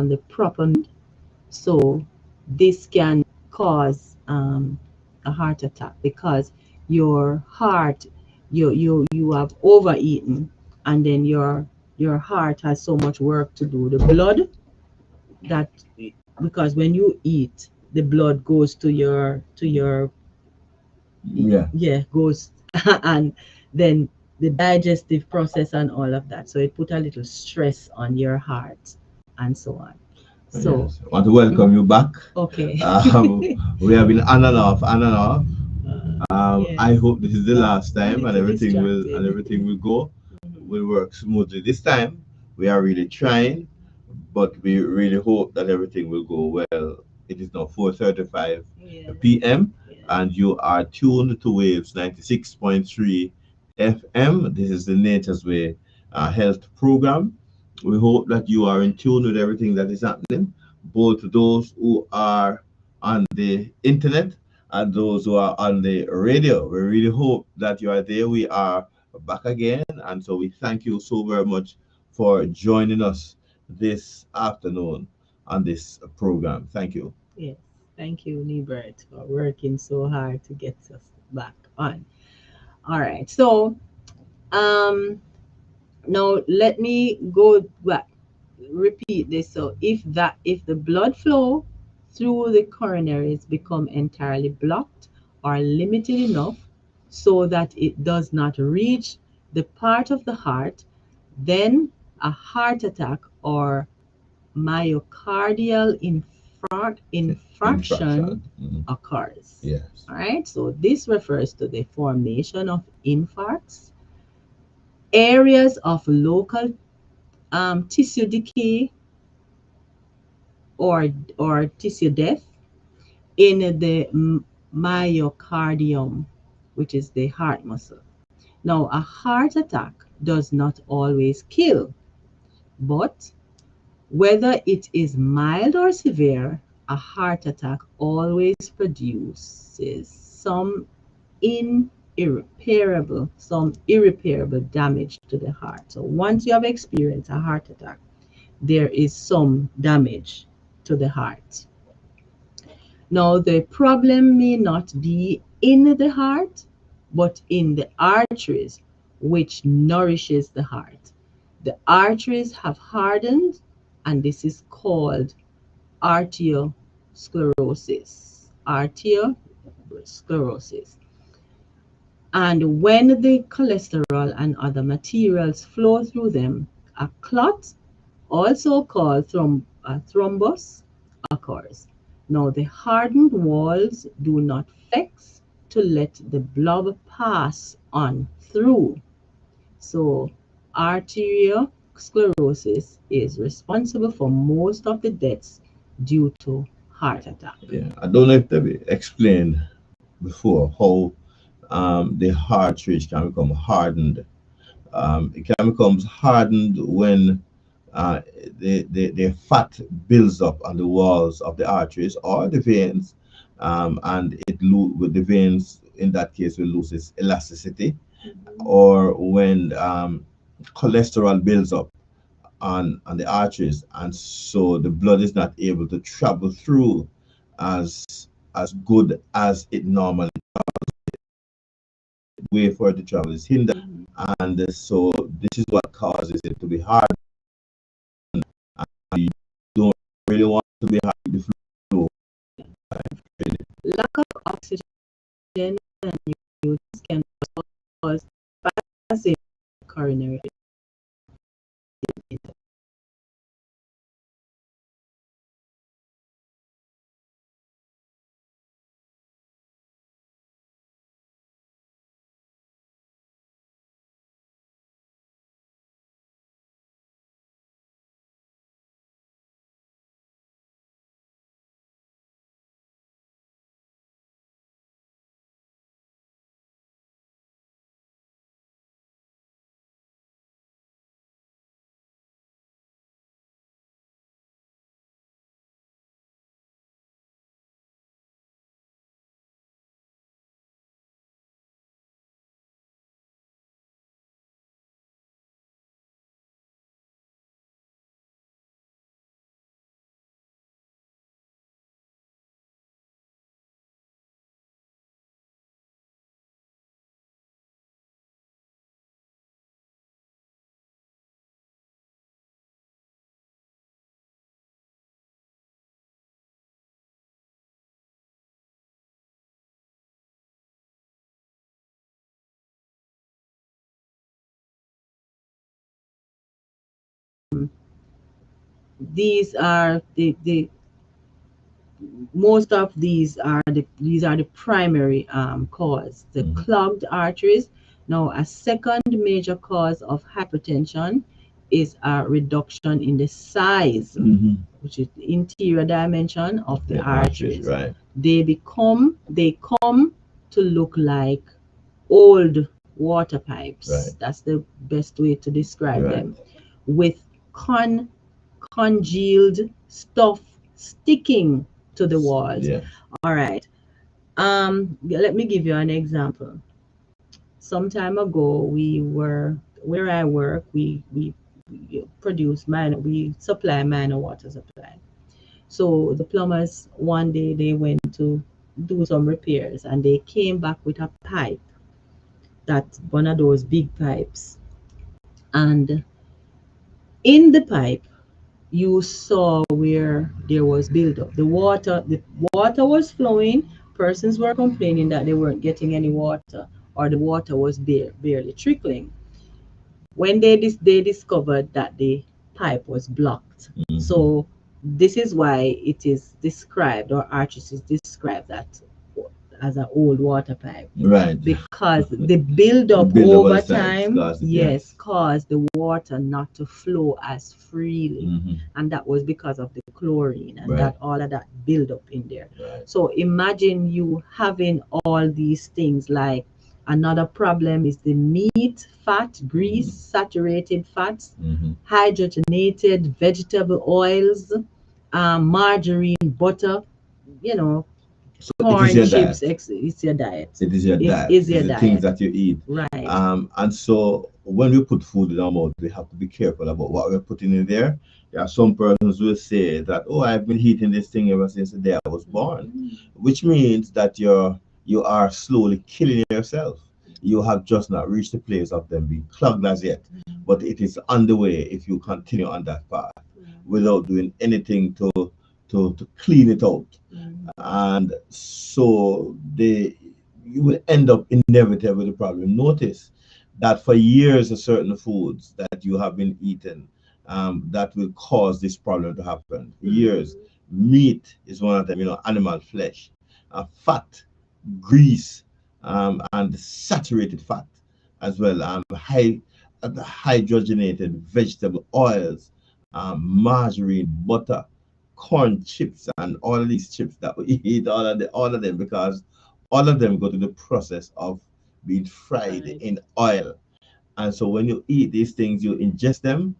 the proper. So this can cause a heart attack because your heart, you have overeaten, and then your heart has so much work to do. The blood that, because when you eat, the blood goes to your Yeah. yeah, goes and then the digestive process and all of that. So it put a little stress on your heart and so on. So Yes. I want to welcome you back. okay. Um, we have been on and off, on and off. Yes. I hope this is the last A time, and little distracted. everything will go Mhm. will work smoothly. This time we are really trying, but we really hope that everything will go well. It is now 4:35 Yes. p.m. Yes. and you are tuned to Waves 96.3 FM. This is the Nature's Way health program. We hope that you are in tune with everything that is happening, both those who are on the internet and those who are on the radio. We really hope that you are there. We are back again, and so we thank you so very much for joining us this afternoon on this program. Thank you. Yes. Thank you, Nebert, for working so hard to get us back on. All right. So now let me go back, repeat this. So if the blood flow through the coronaries become entirely blocked or limited enough so that it does not reach the part of the heart, then a heart attack or myocardial infraction Infraction. Mhm. occurs. Yes. All right, so this refers to the formation of infarcts, areas of local tissue decay or tissue death in the myocardium, which is the heart muscle. Now, a heart attack does not always kill, but whether it is mild or severe, a heart attack always produces some irreparable damage to the heart. So once you have experienced a heart attack, there is some damage to the heart. Now, the problem may not be in the heart, but in the arteries which nourishes the heart. The arteries have hardened, and this is called arteriosclerosis. Arteriosclerosis. And when the cholesterol and other materials flow through them, a clot, also called thrombus, occurs. Now, the hardened walls do not flex to let the blood pass on through. So, arteriosclerosis is responsible for most of the deaths due to heart attack. Yeah. I don't know if they explained before how the heart rate can become hardened. It can become hardened when uh, the fat builds up on the walls of the arteries or the veins, and with the veins in that case will lose its elasticity, or when cholesterol builds up on the arteries, and so the blood is not able to travel through as good as it normally. Way for it to travel is hindered, Mhm. and so this is what causes it to be hard. You don't really want to be hard with the flow. Lack of oxygen and nutrients can cause passive coronary these are the most of these are the primary cause, the clogged arteries. Now, a second major cause of hypertension is a reduction in the size, which is the interior dimension of the arteries. Right. They come to look like old water pipes. Right. That's the best way to describe Right. them, with congealed stuff sticking to the walls. Yeah. All right. Let me give you an example. Some time ago, we were where I work. We produce minor. We supply minor water supply. So the plumbers one day they went to do some repairs and they came back with a pipe, that one of those big pipes, and in the pipe you saw where there was buildup. The water was flowing. Persons were complaining that they weren't getting any water, or the water was barely trickling. When they discovered that the pipe was blocked. So this is why it is described, or arches is described that as an old water pipe. Right. Because the build-up over time, yes, caused the water not to flow as freely. And that was because of the chlorine and that all of that build-up in there. Right. So imagine you having all these things. Like, another problem is the meat, fat, grease, saturated fats, hydrogenated vegetable oils, margarine, butter, So corn, it is your chips. diet. It's your diet. It is your diet. Is your the diet. things that you eat. Right. And so when we put food in our mouth, we have to be careful about what we're putting in there. There are some persons who will say that, oh, I've been eating this thing ever since the day I was born, which means that you are slowly killing yourself. You have just not reached the place of them being clogged as yet, but it is on the way if you continue on that path without doing anything to clean it out. And so you will end up inevitably with a problem. Notice that for years, certain foods that you have been eating that will cause this problem to happen. For years, meat is one of them. Animal flesh, fat, grease, and saturated fat as well. Hydrogenated vegetable oils, margarine, butter, corn chips, and all of these chips that we eat, all of them, because all of them go through the process of being fried in oil. And so when you eat these things, you ingest them,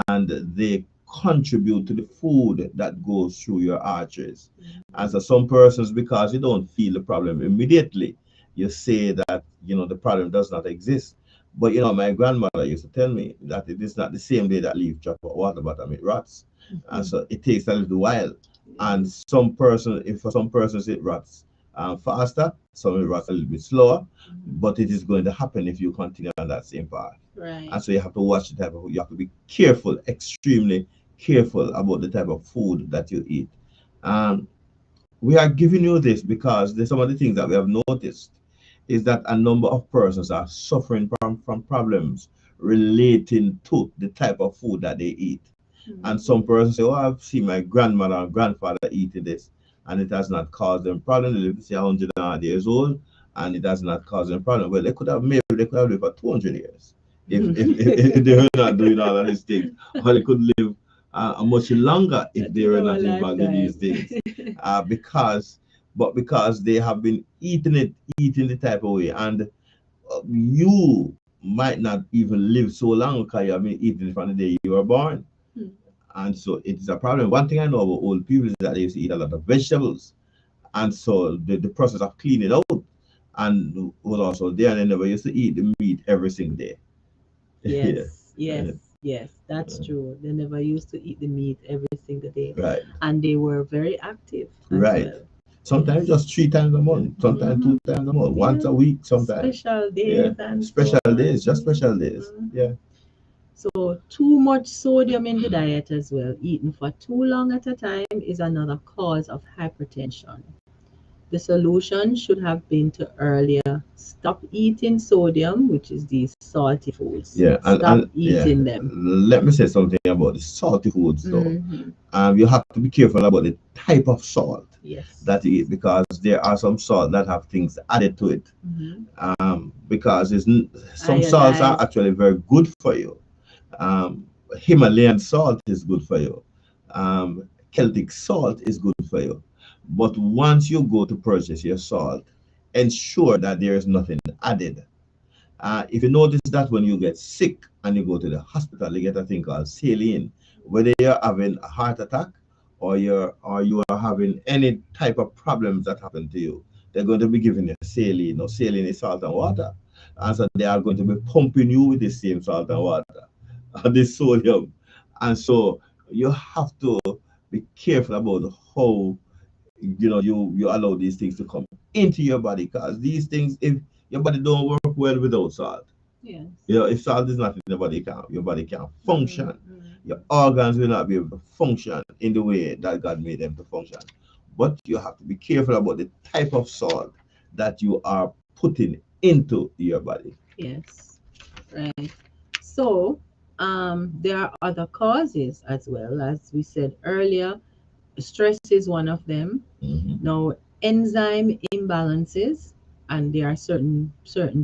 and they contribute to the food that goes through your arteries. And so some persons, because you don't feel the problem immediately, you say that the problem does not exist. But my grandmother used to tell me that it is not the same day that leaf drop water bottom, it rots. And so it takes a little while. And for some persons it rots faster, some it rots a little bit slower, but it is going to happen if you continue on that same path. Right. And so you have to watch the type of food. You have to be careful, extremely careful about the type of food that you eat. We are giving you this because some of the things that we have noticed is that a number of persons are suffering from problems relating to the type of food that they eat. And some persons say, oh, I've seen my grandmother and grandfather eating this, and it has not caused them problem. They live to say 100 years old, and it has not caused them problem. Well, they could have lived for 200 years if they were not doing all of these things, or they could live much longer if they were not involved in these things, because they have been eating the type of way, and you might not even live so long because you have been eating it from the day you were born. And so it's a problem. One thing I know about old people is that they used to eat a lot of vegetables, and so the process of cleaning it out and was also there, and they never used to eat the meat every single day. Yes, that's true. They never used to eat the meat every single day. Right. And they were very active as right well. Sometimes just 3 times a month, sometimes 2 times a month, once a week, sometimes Special days and special so days, just special days. So too much sodium in the diet as well, eaten for too long at a time, is another cause of hypertension. The solution should have been to earlier stop eating sodium, which is these salty foods. Yeah, Stop yeah. eating them. Let me say something about the salty foods, though. Hmm. You have to be careful about the type of salt Yes. that you eat, because there are some salt that have things added to it. Hmm. Because some salts are Iodized. actually very good for you. Um, Himalayan salt is good for you. Celtic salt is good for you. But once you go to purchase your salt, ensure that there is nothing added. If you notice that when you get sick and you go to the hospital, you get a thing called saline. Whether you're having a heart attack, or you are having any type of problems that happen to you, they're going to be giving you saline. No, saline is salt and water, and so they are going to be pumping you with the same salt and water, and the sodium, and so you have to be careful about how you allow these things to come into your body, because these things, if your body don't work well without salt, Yes. if salt is not in the body, your body can't function. Mm-hmm. Your organs will not be able to function in the way that God made them to function. But you have to be careful about the type of salt that you are putting into your body. Yes. Right. So, there are other causes as well. As we said earlier, stress is one of them. Mhm. Now, enzyme imbalances, and there are certain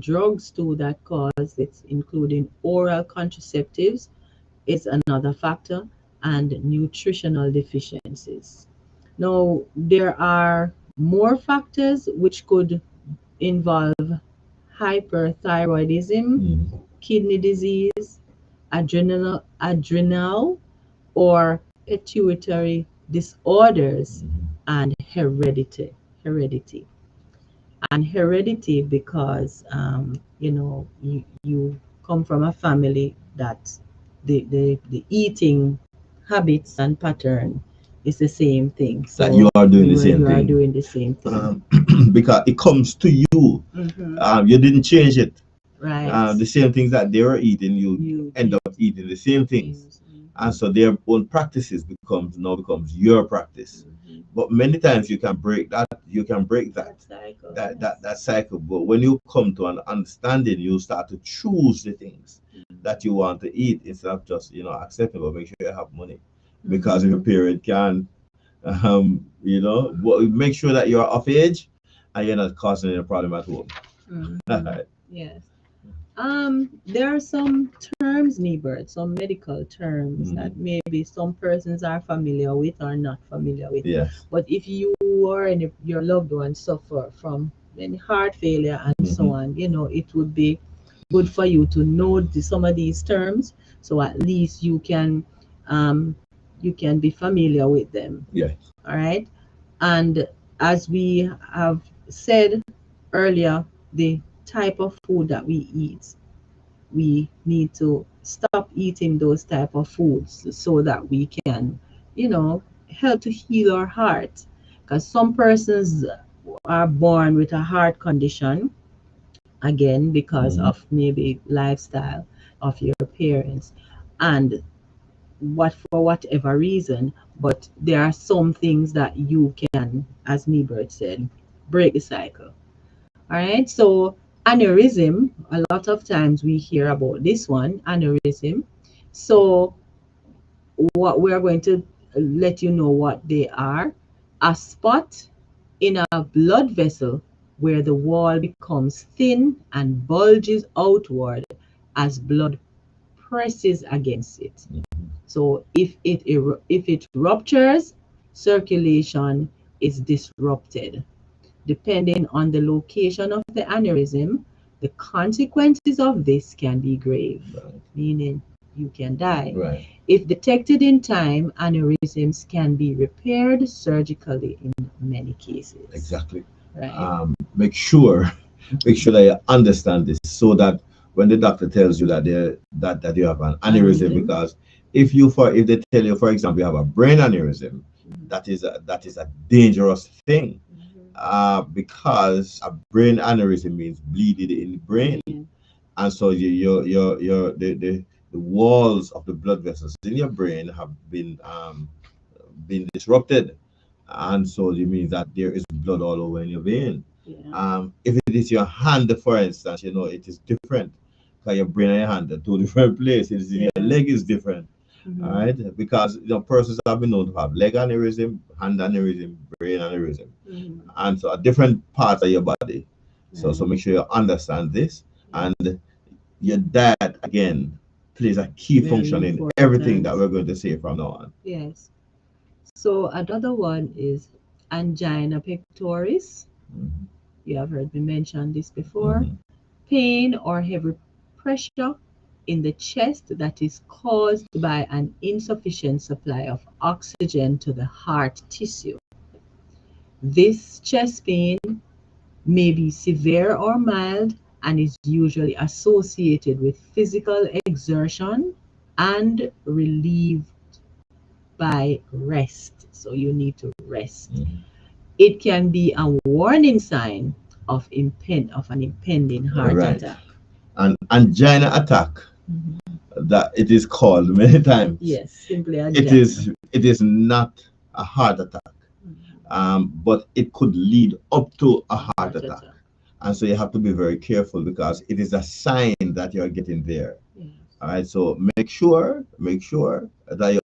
drugs too that cause it, including oral contraceptives is another factor, and nutritional deficiencies. Now, there are more factors which could involve hyperthyroidism, Mhm. kidney disease, adrenal or pituitary disorders, and heredity. And heredity because you come from a family that the eating habits and pattern is the same thing. That you So are doing the same you are thing. doing the same thing. Because it comes to you. Hmm. You didn't change it. Right. The same things that they were eating, you You end up eating the same things, use. and so their own practices becomes your practice. Mhm. But many times you can break that. You can break that That cycle. that Yes. that, that cycle. But when you come to an understanding, you start to choose the things that you want to eat instead of just accepting. But make sure you have money, because if your Mhm. parent can, make sure that you're of age and you're not causing any problem at home. Mhm. Yes. There are some terms, Nebert, some medical terms that Mhm. maybe some persons are familiar with or not familiar with. Yes. But if you or your loved ones suffer from any heart failure and so Mhm. on, it would be good for you to know some of these terms, so at least um, you can be familiar with them. Yes. All right. And as we have said earlier, the type of food that we eat, we need to stop eating those type of foods so that we can, help to heal our heart. Because some persons are born with a heart condition, again, because Mhm. of maybe lifestyle of your parents. And for whatever reason, but there are some things that you can, as Nebert said, break the cycle. All right. So aneurysm, a lot of times we hear about this one, aneurysm. So what we are going to let you know what they are. A spot in a blood vessel where the wall becomes thin and bulges outward as blood presses against it. So if it ruptures, circulation is disrupted. Depending on the location of the aneurysm, the consequences of this can be grave, Right. meaning you can die. Right. If detected in time, aneurysms can be repaired surgically in many cases. Exactly. Right? Make sure make sure that you understand this, so that when the doctor tells you that you have an aneurysm, Aneurysm. because if they tell you, for example, you have a brain aneurysm, that is a dangerous thing, because a brain aneurysm means bleeding in the brain, and so the walls of the blood vessels in your brain have been disrupted, and so it means that there is blood all over in your vein. Yeah. If it is your hand, for instance, it is different because your brain and your hand are two different places. Yeah. Your leg is different, all Mhm. right? Because persons have been known to have leg aneurysm, hand aneurysm, brain aneurysm, Mhm. and so at different parts of your body. So Right. make sure you understand this, Yeah. and your dad again plays a key Very function in everything that important. we're going to say from now on. Yes. So another one is angina pectoris. Mhm. You have heard me mention this before. Mhm. Pain or heavy pressure in the chest that is caused by an insufficient supply of oxygen to the heart tissue. This chest pain may be severe or mild and is usually associated with physical exertion and relieved by rest. So you need to rest. Mhm. It can be a warning sign of an impending heart Right. attack. An angina attack, Mhm. that it is called many times. Yes, simply It angina. is not a heart attack, Mhm. but it could lead up to a heart Heart attack. attack. And so you have to be very careful because it is a sign that you're getting there. Yes. All right. So make sure that